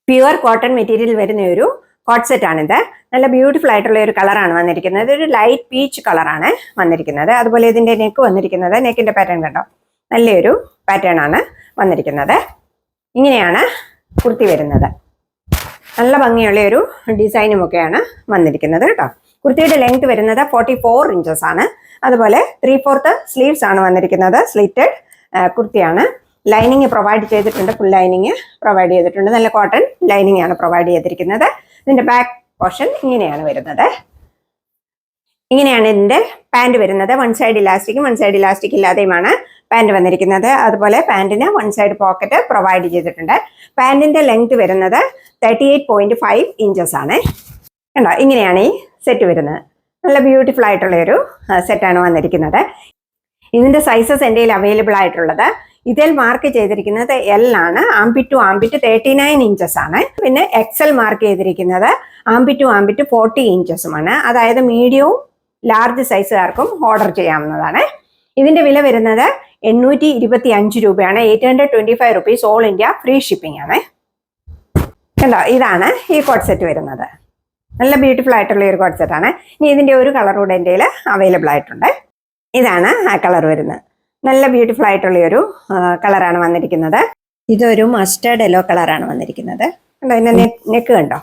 Pure cotton material വരുന്ന ഒരു coat set ആണിത്. നല്ല ബ്യൂട്ടിഫുൾ ആയിട്ടുള്ള ഒരു കളറാണ് വന്നിരിക്കുന്നത്. ഒരു ലൈറ്റ് പീച്ച് കളറാണ് വന്നിരിക്കുന്നത്. അതുപോലെ ഇതിന്റെ നെക്ക് വന്നിരിക്കുന്നത്, നെക്കിന്റെ പാറ്റേൺ കണ്ടോ, നല്ലൊരു പാറ്റേൺ ആണ് വന്നിരിക്കുന്നത്. ഇങ്ങനെയാണ് കുർത്തി വരുന്നത്. നല്ല ഭംഗിയുള്ള ഒരു ഡിസൈനും ഒക്കെയാണ് വന്നിരിക്കുന്നത് കേട്ടോ. കുർത്തിയുടെ ലെങ്ത് വരുന്നത് 44 ഇഞ്ചസ് ആണ്. അതുപോലെ 3/4 സ്ലീവ്സ് ആണ് വന്നിരിക്കുന്നത്. സ്ലിറ്റഡ് കുർത്തിയാണ്. ലൈനിങ് പ്രൊവൈഡ് ചെയ്തിട്ടുണ്ട്, ഫുൾ ലൈനിങ് പ്രൊവൈഡ് ചെയ്തിട്ടുണ്ട്. നല്ല കോട്ടൺ ലൈനിങ് ആണ് പ്രൊവൈഡ് ചെയ്തിരിക്കുന്നത്. ഇതിന്റെ ബാക്ക് പോർഷൻ ഇങ്ങനെയാണ് വരുന്നത്. ഇങ്ങനെയാണ് ഇതിന്റെ പാന്റ് വരുന്നത്. വൺ സൈഡ് ഇലാസ്റ്റിക് ഇല്ലാതെയുമാണ് പാന്റ് വന്നിരിക്കുന്നത്. അതുപോലെ പാന്റിന് വൺ സൈഡ് പോക്കറ്റ് പ്രൊവൈഡ് ചെയ്തിട്ടുണ്ട്. പാന്റിന്റെ ലെങ്ത് വരുന്നത് 38.5 ഇഞ്ചസ് ആണ്. കണ്ടോ, ഇങ്ങനെയാണ് ഈ സെറ്റ് വരുന്നത്. നല്ല ബ്യൂട്ടിഫുൾ ആയിട്ടുള്ള ഒരു സെറ്റാണ് വന്നിരിക്കുന്നത്. ഇതിന്റെ സൈസസ് എൻ്റെ കയ്യിൽ അവൈലബിൾ ആയിട്ടുള്ളത്, ഇതിൽ മാർക്ക് ചെയ്തിരിക്കുന്നത് എൽ ആണ്. ആംബിറ്റ് ടു ആംബിറ്റ് 39 ഇഞ്ചസ് ആണ്. പിന്നെ എക്സൽ മാർക്ക് ചെയ്തിരിക്കുന്നത് ആംബിറ്റ് ടു ആംബിറ്റ് 40 ഇഞ്ചസുമാണ്. അതായത് മീഡിയവും ലാർജ് സൈസുകാർക്കും ഓർഡർ ചെയ്യാവുന്നതാണ്. ഇതിന്റെ വില വരുന്നത് 825 രൂപയാണ്. 825 rupees all India free shipping ആണ്. കണ്ടോ, ഇതാണ് ഈ കോട്ട് സെറ്റ് വരുന്നത്. നല്ല ബ്യൂട്ടിഫുൾ ആയിട്ടുള്ള ഒരു കോട്ട് സെറ്റ് ആണ്. ഇനി ഇതിന്റെ ഒരു കളർ കൂടെ എൻ്റെ കയ്യിൽ അവൈലബിൾ ആയിട്ടുണ്ട്. ഇതാണ് ആ കളർ വരുന്നത്. നല്ല ബ്യൂട്ടിഫുൾ ആയിട്ടുള്ള ഒരു കളറാണ് വന്നിരിക്കുന്നത്. ഇതൊരു മസ്റ്റേർഡ് യെല്ലോ കളറാണ് വന്നിരിക്കുന്നത്. കണ്ടോ, ഇതിന്റെ നെക്ക് കണ്ടോ,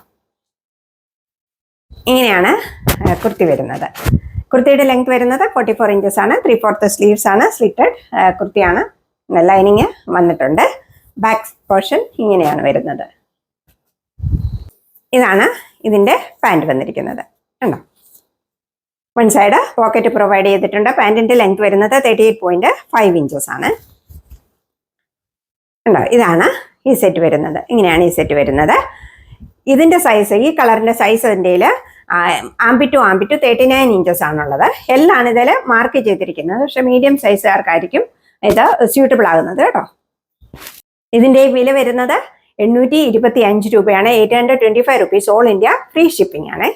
ഇങ്ങനെയാണ് കുർത്തി വരുന്നത്. കുർത്തിയുടെ ലെങ്ത് വരുന്നത് 44 ഇഞ്ചസ് ആണ്. 3/4 സ്ലീവ്സ് ആണ്. സ്ലിറ്റഡ് കുർത്തിയാണ്. ലൈനിങ് വന്നിട്ടുണ്ട്. ബാക്ക് പോർഷൻ ഇങ്ങനെയാണ് വരുന്നത്. ഇതാണ് ഇതിന്റെ പാന്റ് വന്നിരിക്കുന്നത്. കണ്ടോ, വൺ സൈഡ് പോക്കറ്റ് പ്രൊവൈഡ് ചെയ്തിട്ടുണ്ട്. പാന്റിന്റെ ലെങ്ത് വരുന്നത് 38.5 ഇഞ്ചസ് ആണ്. കണ്ടോ, ഇതാണ് ഈ സെറ്റ് വരുന്നത്. ഇങ്ങനെയാണ് ഈ സെറ്റ് വരുന്നത്. ഇതിന്റെ സൈസ്, ഈ കളറിന്റെ സൈസ് എൻ്റെ ആംബിറ്റ് ടു ആംബിറ്റ് 39 ഇഞ്ചസ് ആണുള്ളത്. എല്ലാണ് ഇതിൽ മാർക്ക് ചെയ്തിരിക്കുന്നത്. പക്ഷെ മീഡിയം സൈസുകാർക്കായിരിക്കും ഇത് സ്യൂട്ടബിൾ ആകുന്നത് കേട്ടോ. ഇതിന്റെ വില വരുന്നത് 825 രൂപയാണ്. 825 rupees all India free shipping ആണ്.